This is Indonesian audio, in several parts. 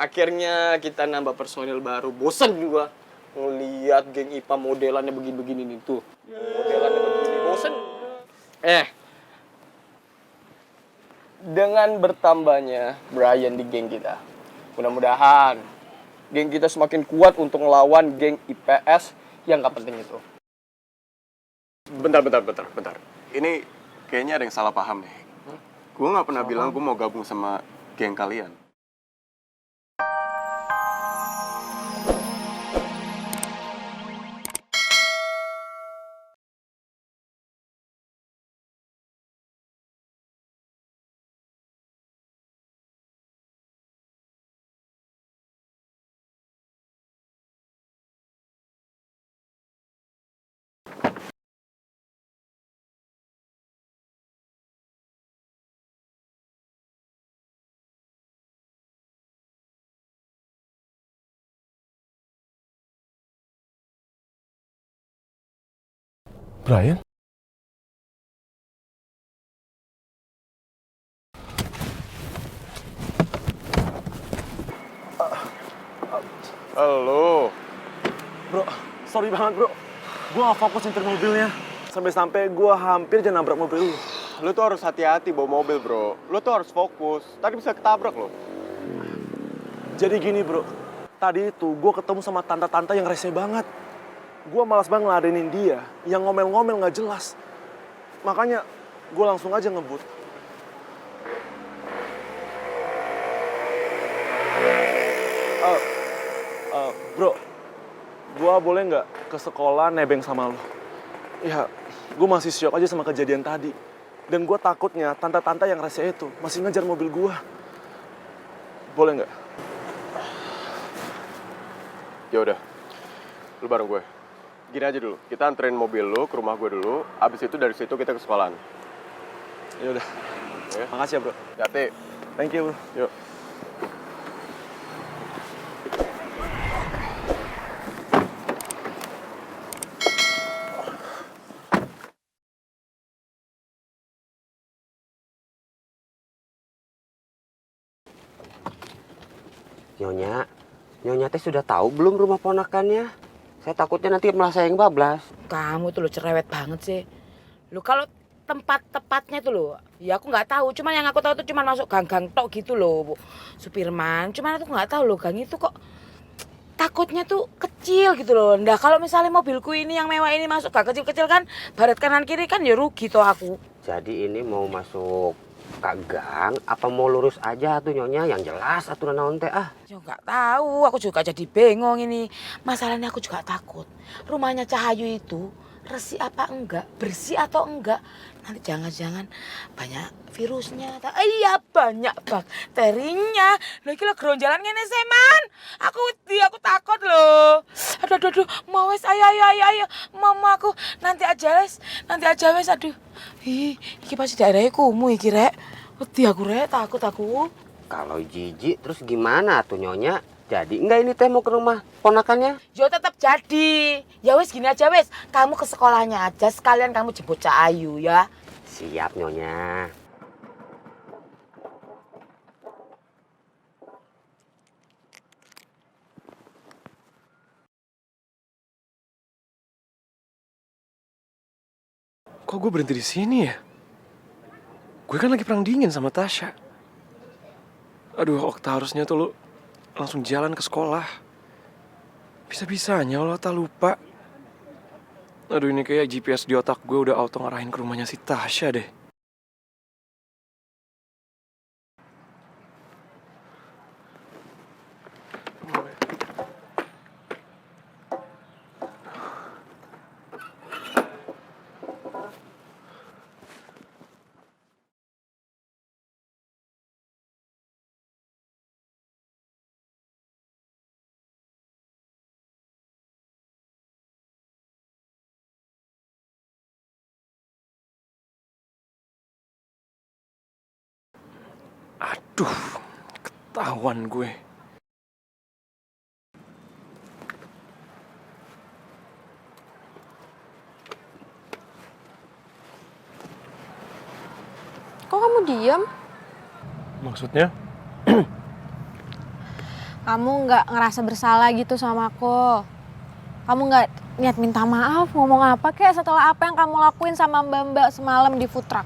Akhirnya kita nambah personil baru. Bosen gua ngeliat geng IPA modelannya begini-begini nih tuh. Modelannya begini, bosen. Dengan bertambahnya Brian di geng kita, mudah-mudahan geng kita semakin kuat untuk ngelawan geng IPS yang gak penting itu. Bentar. Ini kayaknya ada yang salah paham nih. Gue nggak pernah bilang gue mau gabung sama geng kalian. Brian? Halo. Bro, sorry banget bro. Gue gak fokus nyetir mobilnya. Sampai-sampai gue hampir aja nabrak mobil lu. Lu tuh harus hati-hati bawa mobil, bro. Lu tuh harus fokus. Tadi bisa ketabrak lo. Jadi gini bro, tadi itu gue ketemu sama tante-tante yang rese banget. Gue malas banget ngeladenin dia, yang ngomel-ngomel gak jelas. Makanya gue langsung aja ngebut. Bro, gue boleh nggak ke sekolah nebeng sama lo? Ya, gue masih syok aja sama kejadian tadi. Dan gue takutnya tante-tante yang rese itu masih ngejar mobil gue. Boleh nggak? Ya udah, lu bareng gue. Gini aja dulu, kita anterin mobil lu ke rumah gue dulu. Abis itu dari situ kita ke sekolahan. Ya udah. Ya. Makasih ya bro. Hati. Thank you bro. Yuk. Nyonya teh sudah tahu belum rumah ponakannya? Saya takutnya nanti malah saya yang bablas. Kamu tuh lo cerewet banget sih. Lo kalau tempat tepatnya tuh lo, ya aku nggak tahu. Cuman yang aku tahu tuh cuman masuk gang-gang tok gitu loh, Bu Supirman. Cuman aku nggak tahu loh gang itu kok takutnya tuh kecil gitu loh. Nah kalau misalnya mobilku ini yang mewah ini masuk gang kecil-kecil kan, barat kanan kiri kan ya rugi toh aku. Jadi ini mau masuk ke gang apa mau lurus aja tuh Nyonya? Yang jelas aturan naon teh ah. Ya nggak tahu, aku juga jadi bengong ini. Masalahnya aku juga takut. Rumahnya Cahayu itu resik apa enggak, bersih atau enggak. Nanti jangan-jangan banyak virusnya. Iya banyak bakterinya. Lagi lo geronjalan ngene seman. Aku takut loh. Aduh. Mau wes ayo. Mama aku nanti aja wes. Aduh. Iki pasti daerahnya kumuh iki rek. Wedi aku rek, takut aku. Kalau jijik terus gimana tuh Nyonya? Jadi enggak ini teh mau ke rumah ponakannya? Yo tetap jadi. Ya wes gini aja wes. Kamu ke sekolahnya aja sekalian kamu jemput Cak Ayu ya. Siap Nyonya. Kok gue berhenti di sini ya? Gue kan lagi perang dingin sama Tasya. Aduh, Okta harusnya tuh lu langsung jalan ke sekolah. Bisa-bisanya lo tak lupa. Aduh, ini kayak GPS di otak gue udah auto ngarahin ke rumahnya si Tasya deh. Aduh, ketahuan gue. Kok kamu diam? Maksudnya? kamu nggak ngerasa bersalah gitu sama aku. Kamu nggak niat minta maaf, ngomong apa kek setelah apa yang kamu lakuin sama mbak-mbak semalam di food truck.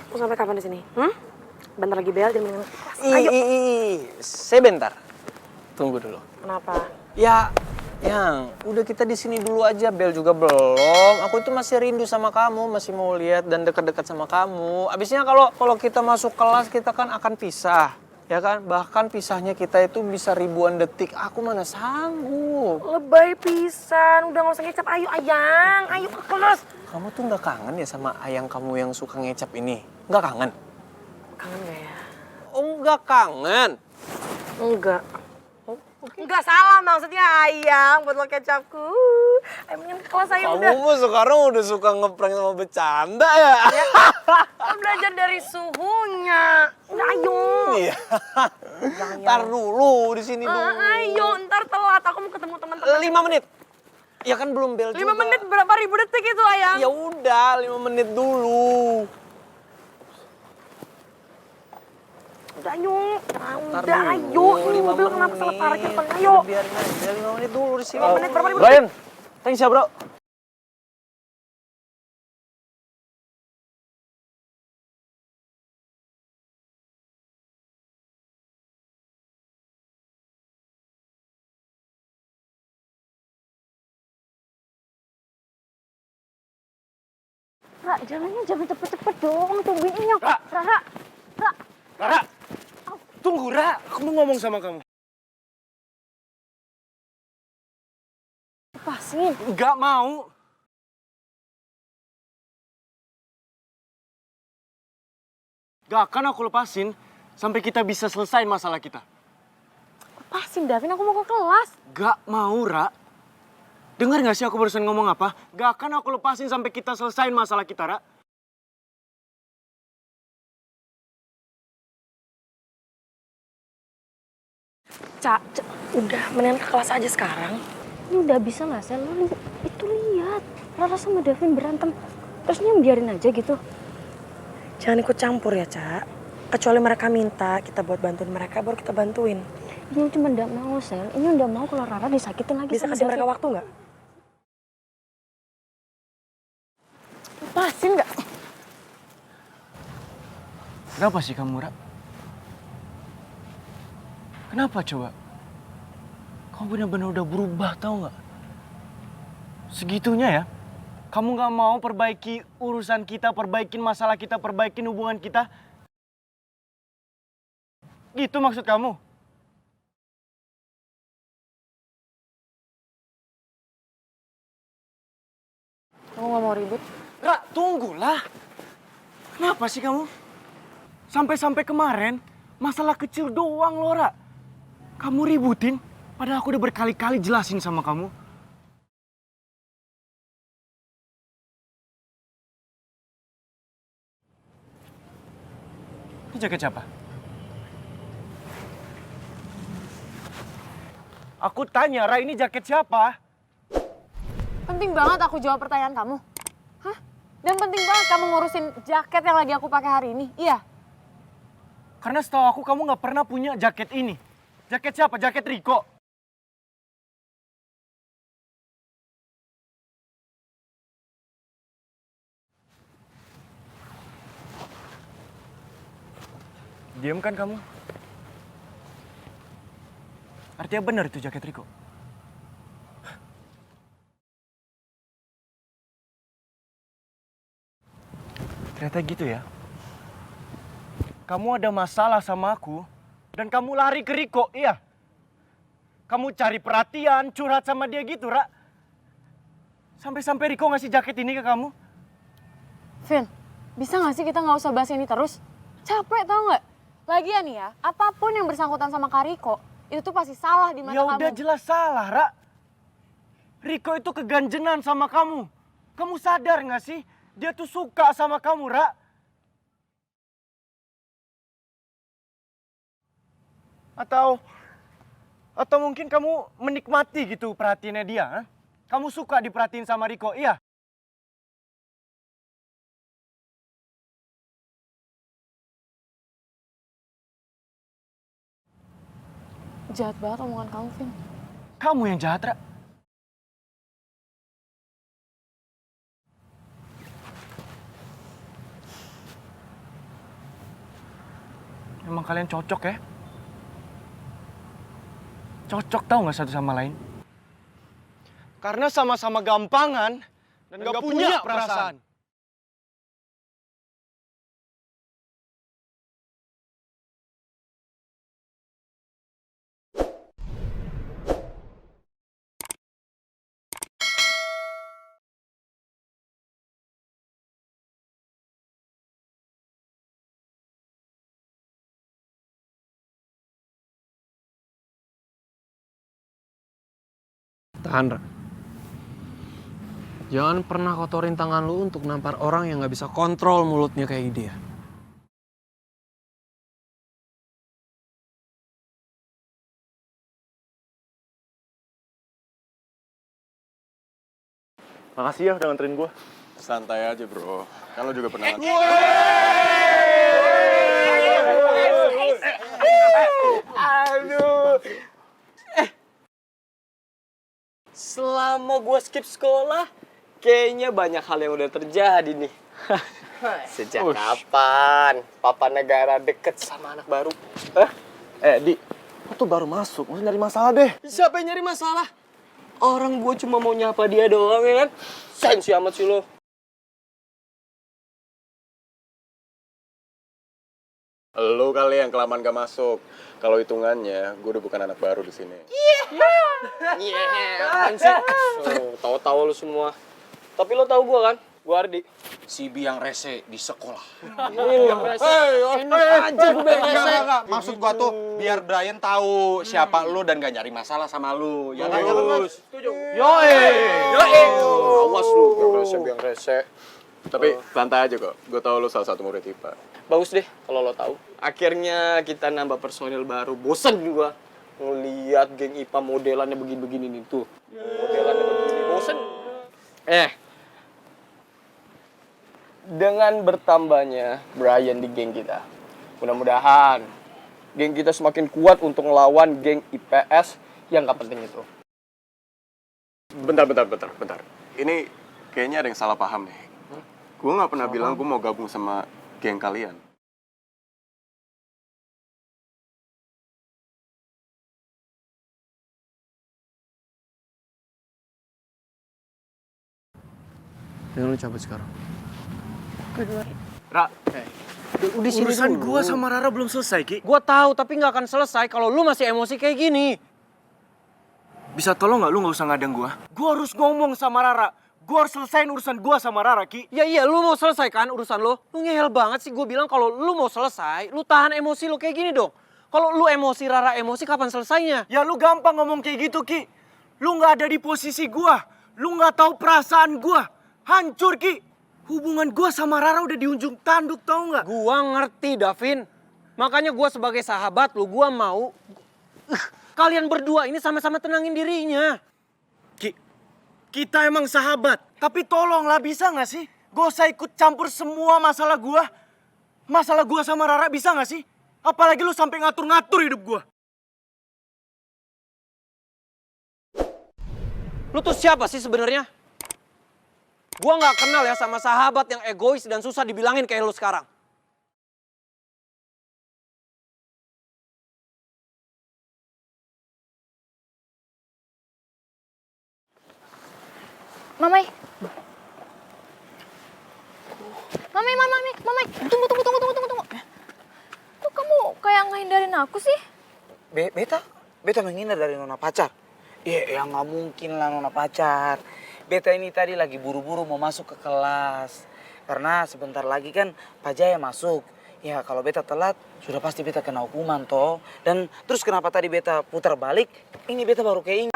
Mau sampai kapan di sini? Bentar lagi bel jam 5. Ayo. Sebentar. Tunggu dulu. Kenapa? Ya, yang udah kita di sini dulu aja. Bel juga belum. Aku itu masih rindu sama kamu, masih mau lihat dan dekat-dekat sama kamu. Abisnya kalau kita masuk kelas kita kan akan pisah, ya kan? Bahkan pisahnya kita itu bisa ribuan detik. Aku mana sanggup. Lebay pisan, udah gak usah ngecap. Ayo Ayang, ayo ke kelas. Kamu tuh nggak kangen ya sama ayang kamu yang suka ngecap ini? Nggak kangen? Kangen gak ya? Oh, nggak kangen. Enggak. Enggak salah maksudnya Ayang, botol kecapku. Ayo mendingan ke kelas ayo udah. Kamu mah sekarang udah suka ngeprank sama bercanda ya? Kan belajar dari suhunya. Udah ayo. Iya. Ntar dulu di sini dulu. Ayo, ntar telat. Aku mau ketemu teman-teman. 5 menit. Ya kan belum bel 5 juga. menit berapa ribu detik itu Ayang? Ya udah, 5 menit dulu. Udah ayo. Ntar Udah dulu, ayo. Ini 5 mobil kenapa salah menit. parkir Bang? Ayo. Udah biarin aja 5 menit dulu di sini. 5 menit berapa ribu detik? Brian, thanks ya bro. Ra, jalannya jangan cepet-cepet dong, tungguin nyok. Ra. Rara, tunggu Ra, aku mau ngomong sama kamu. Lepasin. Nggak mau. Gak akan aku lepasin sampai kita bisa selesai masalah kita. Lepasin Davin, aku mau ke kelas. Gak mau, Ra. Dengar gak sih aku barusan ngomong apa? Gak akan aku lepasin sampai kita selesaiin masalah kita, Ra. Udah mendingan ke kelas aja sekarang. Ini udah bisa nggak sih? Lo itu lihat Rara sama Davin berantem. Terusnya biarin aja gitu. Jangan ikut campur ya, Cak. Kecuali mereka minta kita buat bantuin mereka, baru kita bantuin. Ini cuma nggak mau, Sel. Ini udah mau kalau Rara disakitin lagi Bisa sama kasih Davin. mereka waktu nggak? Lepasin nggak? Kenapa sih kamu, Ra? Kenapa coba? Kamu benar-benar udah berubah, tau nggak? Segitunya ya? Kamu nggak mau perbaiki urusan kita, perbaikin masalah kita, perbaikin hubungan kita? Gitu maksud kamu? Kamu nggak mau ribut? Ra, tunggulah. Kenapa sih kamu? Sampai-sampai kemarin, masalah kecil doang loh, Ra. Kamu ributin, padahal aku udah berkali-kali jelasin sama kamu. Ini jaket siapa? Aku tanya, Ra, ini jaket siapa? Penting banget aku jawab pertanyaan kamu. Hah? Dan penting banget kamu ngurusin jaket yang lagi aku pakai hari ini. Iya. Karena setahu aku kamu nggak pernah punya jaket ini. Jaket siapa? Jaket Riko. Diam kan kamu? Artinya benar itu jaket Riko. Ternyata gitu ya. Kamu ada masalah sama aku dan kamu lari ke Riko, iya. Kamu cari perhatian, curhat sama dia gitu, Ra. Sampai-sampai Riko ngasih jaket ini ke kamu. Vin, bisa gak sih kita gak usah bahas ini terus? Capek tau gak? Lagian nih ya, apapun yang bersangkutan sama Kak Riko, itu tuh pasti salah di mata Ya kamu. udah jelas salah, Ra. Riko itu keganjenan sama kamu. Kamu sadar gak sih? Dia tuh suka sama kamu, Ra. Atau mungkin kamu menikmati gitu perhatiannya dia, ha? Kamu suka diperhatiin sama Riko, iya? Jahat banget omongan kamu, Vin. Kamu yang jahat, Ra. Emang kalian cocok ya? Cocok tau gak satu sama lain? Karena sama-sama gampangan dan gak punya perasaan. Tahan, Ra. Jangan pernah kotorin tangan lu untuk nampar orang yang gak bisa kontrol mulutnya kayak dia. Makasih ya udah nganterin gue. Santai aja bro, kan lo juga pernah Aduh. Selama gue skip sekolah, kayaknya banyak hal yang udah terjadi nih. Sejak kapan papa negara deket sama anak baru? Di, lo tuh baru masuk, masih nyari masalah deh. Siapa yang nyari masalah? Orang gue cuma mau nyapa dia doang ya kan? Sensi amat sih lo. Lo kali yang kelamaan gak masuk. Kalau hitungannya, gue udah bukan anak baru di sini. Apaan sih? Tahu-tahu lo semua. Tapi lo tahu gue kan? Gue Ardi. Si biang rese di sekolah. Enggak. Maksud gua tuh biar Brian tahu siapa lu dan gak nyari masalah sama lu. Ya kan? Awas lu, biang rese. Tapi santai aja kok, gue tau lo salah satu murid IPA. Bagus deh kalau lo tahu. Akhirnya kita nambah personil baru. Bosen gua ngeliat geng IPA modelannya begini-begini nih tuh. Modelannya begini, bosen. Dengan bertambahnya Brian di geng kita, mudah-mudahan geng kita semakin kuat untuk ngelawan geng IPS yang gak penting itu. Bentar. Ini kayaknya ada yang salah paham nih. Gue gak pernah bilang gue mau gabung sama geng kalian. Jangan lu cabut sekarang. Ra, Udah sini urusan dulu. gua sama Rara belum selesai, Ki. Gua tahu, tapi nggak akan selesai kalau lu masih emosi kayak gini. Bisa tolong nggak lu nggak usah ngadang gua? Gua harus ngomong sama Rara. Gua harus selesaiin urusan gua sama Rara, Ki. Ya iya, lu mau selesaikan urusan lu. Lu ngehel banget sih, gue bilang kalau lu mau selesai, lu tahan emosi lu kayak gini dong. Kalau lu emosi, Rara emosi, kapan selesainya? Ya lu gampang ngomong kayak gitu, Ki. Lu nggak ada di posisi gua. Lu nggak tahu perasaan gua. Hancur, Ki. Hubungan gua sama Rara udah di ujung tanduk, tau nggak? Gua ngerti, Davin. Makanya gua sebagai sahabat lu, gua mau kalian berdua ini sama-sama tenangin dirinya. Ki, kita emang sahabat. Tapi tolonglah, bisa nggak sih? Gak usah ikut campur semua masalah gua. Masalah gua sama Rara, bisa nggak sih? Apalagi lu sampai ngatur-ngatur hidup gua. Lu tuh siapa sih sebenarnya? Gua nggak kenal ya sama sahabat yang egois dan susah dibilangin kayak lu sekarang. Mamai. Mamai. Tunggu. Kok kamu kayak ngehindarin aku sih? Beta menghindar dari nona pacar. Ya nggak mungkin lah nona pacar. Beta ini tadi lagi buru-buru mau masuk ke kelas. Karena sebentar lagi kan Pak Jaya masuk. Ya kalau beta telat, sudah pasti beta kena hukuman toh. Dan terus kenapa tadi beta putar balik, ini beta baru keinget.